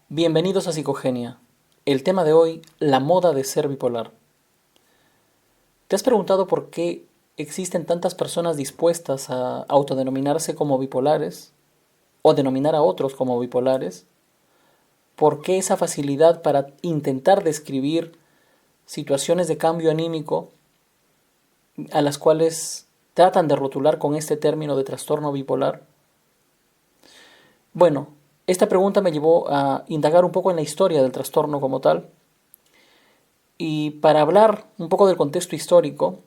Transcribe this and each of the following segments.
Bienvenidos a Psicogenia. El tema de hoy, la moda de ser bipolar. ¿Te has preguntado por qué existen tantas personas dispuestas a autodenominarse como bipolares o denominar a otros como bipolares? ¿Por qué esa facilidad para intentar describir situaciones de cambio anímico a las cuales tratan de rotular con este término de trastorno bipolar? Bueno, esta pregunta me llevó a indagar un poco en la historia del trastorno como tal. Y para hablar un poco del contexto histórico,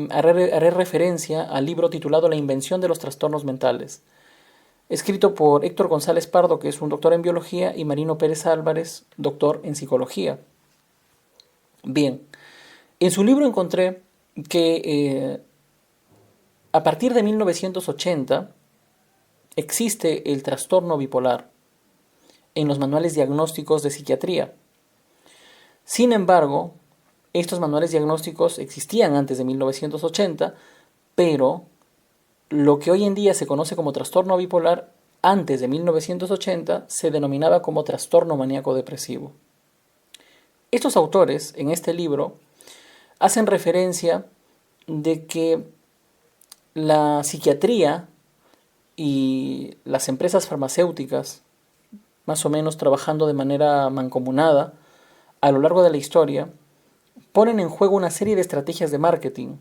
haré referencia al libro titulado La invención de los trastornos mentales, escrito por Héctor González Pardo, que es un doctor en biología, y Marino Pérez Álvarez, doctor en psicología. Bien, en su libro encontré que a partir de 1980 existe el trastorno bipolar en los manuales diagnósticos de psiquiatría. Sin embargo, estos manuales diagnósticos existían antes de 1980, pero lo que hoy en día se conoce como trastorno bipolar, antes de 1980 se denominaba como trastorno maníaco depresivo. Estos autores, en este libro, hacen referencia de que la psiquiatría y las empresas farmacéuticas, más o menos trabajando de manera mancomunada a lo largo de la historia, ponen en juego una serie de estrategias de marketing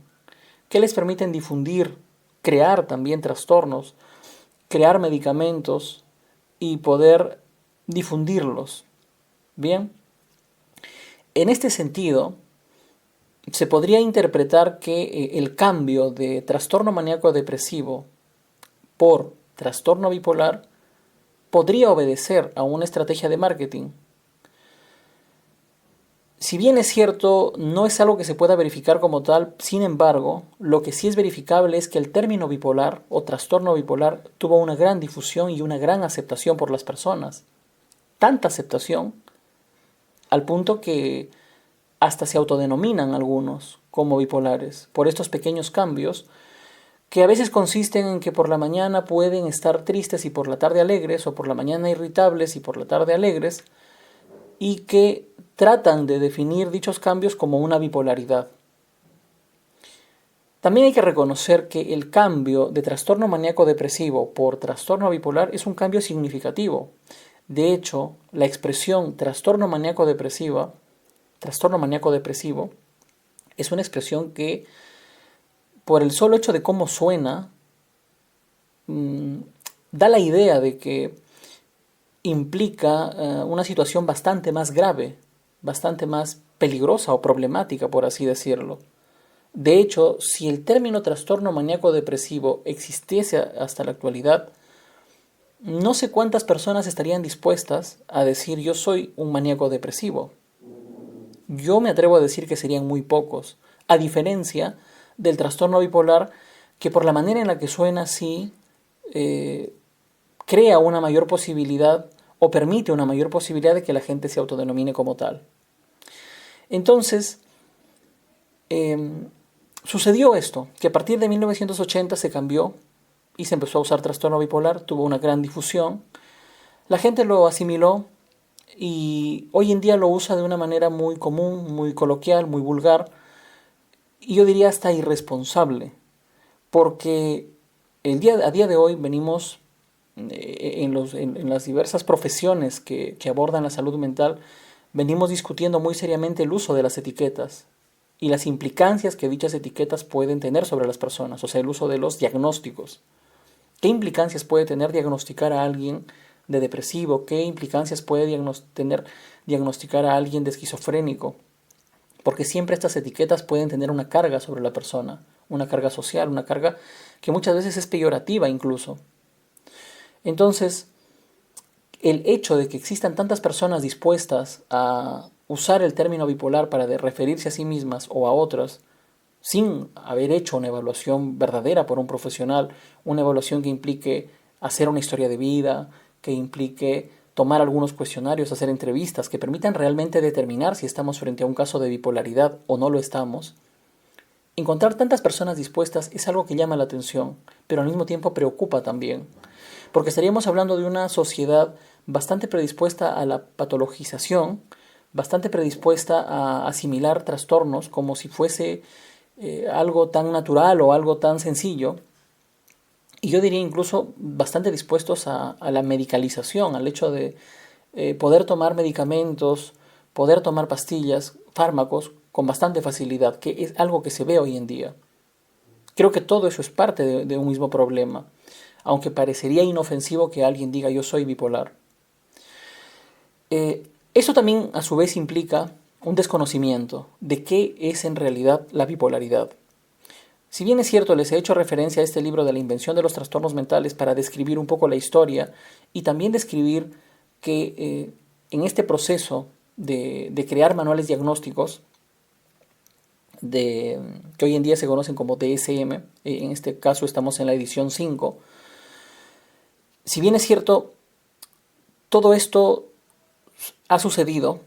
que les permiten difundir, crear también trastornos, crear medicamentos y poder difundirlos. Bien, en este sentido, se podría interpretar que el cambio de trastorno maníaco depresivo por trastorno bipolar podría obedecer a una estrategia de marketing. Si bien es cierto, no es algo que se pueda verificar como tal, sin embargo, lo que sí es verificable es que el término bipolar o trastorno bipolar tuvo una gran difusión y una gran aceptación por las personas. Tanta aceptación al punto que hasta se autodenominan algunos como bipolares por estos pequeños cambios que a veces consisten en que por la mañana pueden estar tristes y por la tarde alegres, o por la mañana irritables y por la tarde alegres, y que tratan de definir dichos cambios como una bipolaridad. También hay que reconocer que el cambio de trastorno maníaco depresivo por trastorno bipolar es un cambio significativo. De hecho, la expresión trastorno maníaco depresivo es una expresión que, por el solo hecho de cómo suena, da la idea de que implica una situación bastante más grave, bastante más peligrosa o problemática, por así decirlo. De hecho, si el término trastorno maníaco depresivo existiese hasta la actualidad, no sé cuántas personas estarían dispuestas a decir yo soy un maníaco depresivo. Yo me atrevo a decir que serían muy pocos, a diferencia del trastorno bipolar, que por la manera en la que suena sí crea una mayor posibilidad o permite una mayor posibilidad de que la gente se autodenomine como tal. Entonces, sucedió esto, que a partir de 1980 se cambió y se empezó a usar trastorno bipolar, tuvo una gran difusión, la gente lo asimiló y hoy en día lo usa de una manera muy común, muy coloquial, muy vulgar, y yo diría hasta irresponsable, porque a día de hoy venimos en las diversas profesiones que abordan la salud mental, venimos discutiendo muy seriamente el uso de las etiquetas y las implicancias que dichas etiquetas pueden tener sobre las personas, o sea, el uso de los diagnósticos. ¿Qué implicancias puede tener diagnosticar a alguien de depresivo? ¿Qué implicancias puede tener diagnosticar a alguien de esquizofrénico? Porque siempre estas etiquetas pueden tener una carga sobre la persona, una carga social, una carga que muchas veces es peyorativa incluso. Entonces, el hecho de que existan tantas personas dispuestas a usar el término bipolar para referirse a sí mismas o a otras, sin haber hecho una evaluación verdadera por un profesional, una evaluación que implique hacer una historia de vida, que implique tomar algunos cuestionarios, hacer entrevistas, que permitan realmente determinar si estamos frente a un caso de bipolaridad o no lo estamos. Encontrar tantas personas dispuestas es algo que llama la atención, pero al mismo tiempo preocupa también, porque estaríamos hablando de una sociedad bastante predispuesta a la patologización, bastante predispuesta a asimilar trastornos como si fuese algo tan natural o algo tan sencillo, y yo diría incluso bastante dispuestos a la medicalización, al hecho de poder tomar medicamentos, poder tomar pastillas, fármacos con bastante facilidad, que es algo que se ve hoy en día. Creo que todo eso es parte de un mismo problema, aunque parecería inofensivo que alguien diga yo soy bipolar. Eso también a su vez implica un desconocimiento de qué es en realidad la bipolaridad. Si bien es cierto, les he hecho referencia a este libro de la invención de los trastornos mentales para describir un poco la historia y también describir que en este proceso de crear manuales diagnósticos, que hoy en día se conocen como DSM, en este caso estamos en la edición 5, si bien es cierto, todo esto ha sucedido,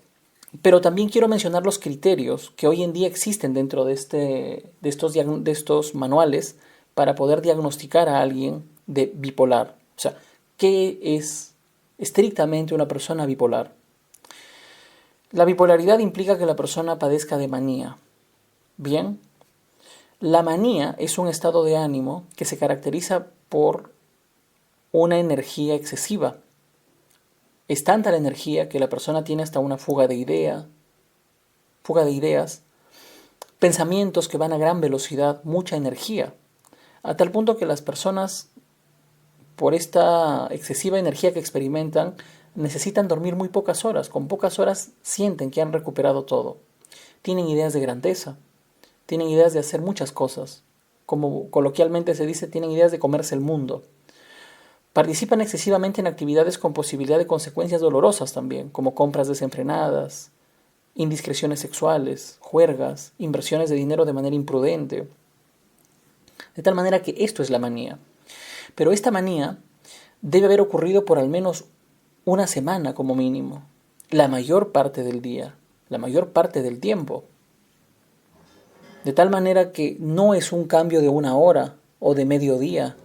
pero también quiero mencionar los criterios que hoy en día existen dentro de estos manuales para poder diagnosticar a alguien de bipolar. O sea, ¿qué es estrictamente una persona bipolar? La bipolaridad implica que la persona padezca de manía. Bien, la manía es un estado de ánimo que se caracteriza por una energía excesiva. Es tanta la energía que la persona tiene hasta una fuga de ideas, pensamientos que van a gran velocidad, mucha energía, a tal punto que las personas, por esta excesiva energía que experimentan, necesitan dormir muy pocas horas. Con pocas horas sienten que han recuperado todo. Tienen ideas de grandeza, tienen ideas de hacer muchas cosas. Como coloquialmente se dice, tienen ideas de comerse el mundo. Participan excesivamente en actividades con posibilidad de consecuencias dolorosas también, como compras desenfrenadas, indiscreciones sexuales, juergas, inversiones de dinero de manera imprudente. De tal manera que esto es la manía. Pero esta manía debe haber ocurrido por al menos una semana como mínimo, la mayor parte del día, la mayor parte del tiempo. De tal manera que no es un cambio de una hora o de mediodía,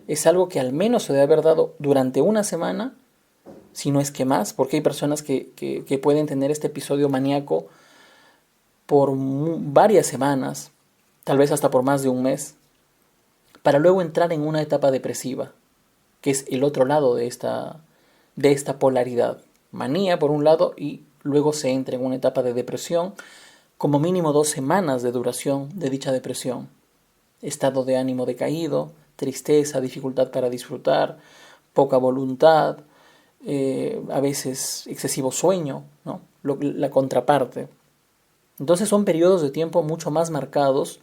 es algo que al menos se debe haber dado durante una semana, si no es que más, porque hay personas que pueden tener este episodio maníaco por varias semanas, tal vez hasta por más de un mes, para luego entrar en una etapa depresiva, que es el otro lado de esta polaridad. Manía por un lado y luego se entra en una etapa de depresión, como mínimo 2 semanas de duración de dicha depresión. Estado de ánimo decaído, tristeza, dificultad para disfrutar, poca voluntad, a veces excesivo sueño, ¿no? La contraparte. Entonces son periodos de tiempo mucho más marcados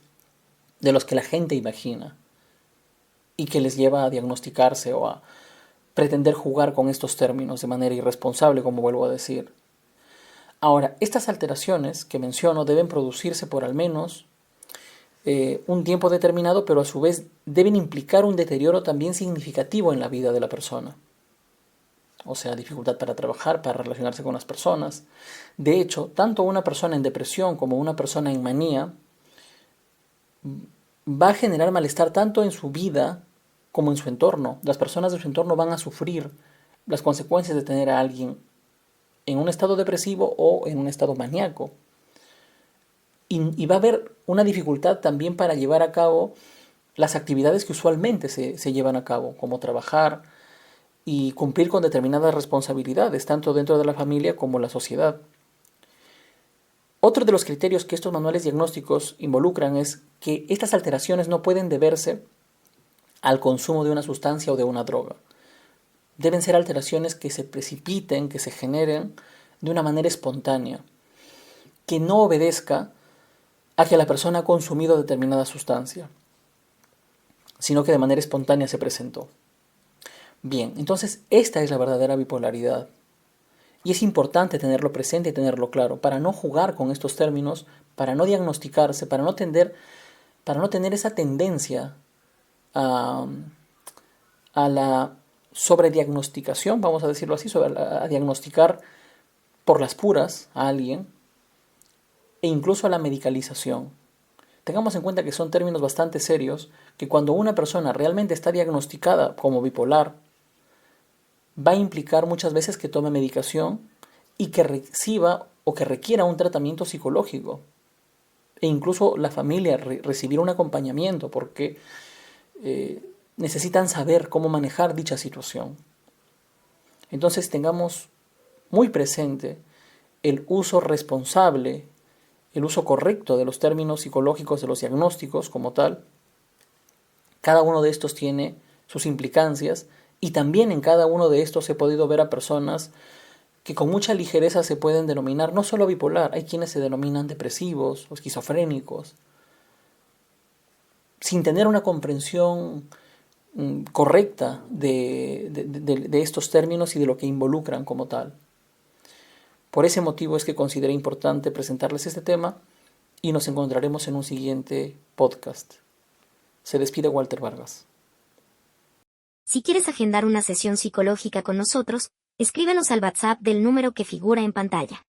de los que la gente imagina y que les lleva a diagnosticarse o a pretender jugar con estos términos de manera irresponsable, como vuelvo a decir. Ahora, estas alteraciones que menciono deben producirse por al menos un tiempo determinado, pero a su vez deben implicar un deterioro también significativo en la vida de la persona. O sea, dificultad para trabajar, para relacionarse con las personas. De hecho, tanto una persona en depresión como una persona en manía va a generar malestar tanto en su vida como en su entorno. Las personas de su entorno van a sufrir las consecuencias de tener a alguien en un estado depresivo o en un estado maníaco. Y va a haber una dificultad también para llevar a cabo las actividades que usualmente se llevan a cabo, como trabajar y cumplir con determinadas responsabilidades, tanto dentro de la familia como la sociedad. Otro de los criterios que estos manuales diagnósticos involucran es que estas alteraciones no pueden deberse al consumo de una sustancia o de una droga. Deben ser alteraciones que se precipiten, que se generen de una manera espontánea, que no obedezca a que la persona ha consumido determinada sustancia, sino que de manera espontánea se presentó. Bien, entonces esta es la verdadera bipolaridad. Y es importante tenerlo presente y tenerlo claro, para no jugar con estos términos, para no diagnosticarse, para no tener esa tendencia a la sobrediagnosticación, vamos a decirlo así, a diagnosticar por las puras a alguien, e incluso a la medicalización. Tengamos en cuenta que son términos bastante serios, que cuando una persona realmente está diagnosticada como bipolar, va a implicar muchas veces que tome medicación y que reciba o que requiera un tratamiento psicológico. E incluso la familia recibir un acompañamiento porque necesitan saber cómo manejar dicha situación. Entonces tengamos muy presente el uso responsable, el uso correcto de los términos psicológicos, de los diagnósticos como tal. Cada uno de estos tiene sus implicancias y también en cada uno de estos he podido ver a personas que con mucha ligereza se pueden denominar no solo bipolar, hay quienes se denominan depresivos o esquizofrénicos, sin tener una comprensión correcta de estos términos y de lo que involucran como tal. Por ese motivo es que consideré importante presentarles este tema y nos encontraremos en un siguiente podcast. Se despide Walter Vargas. Si quieres agendar una sesión psicológica con nosotros, escríbenos al WhatsApp del número que figura en pantalla.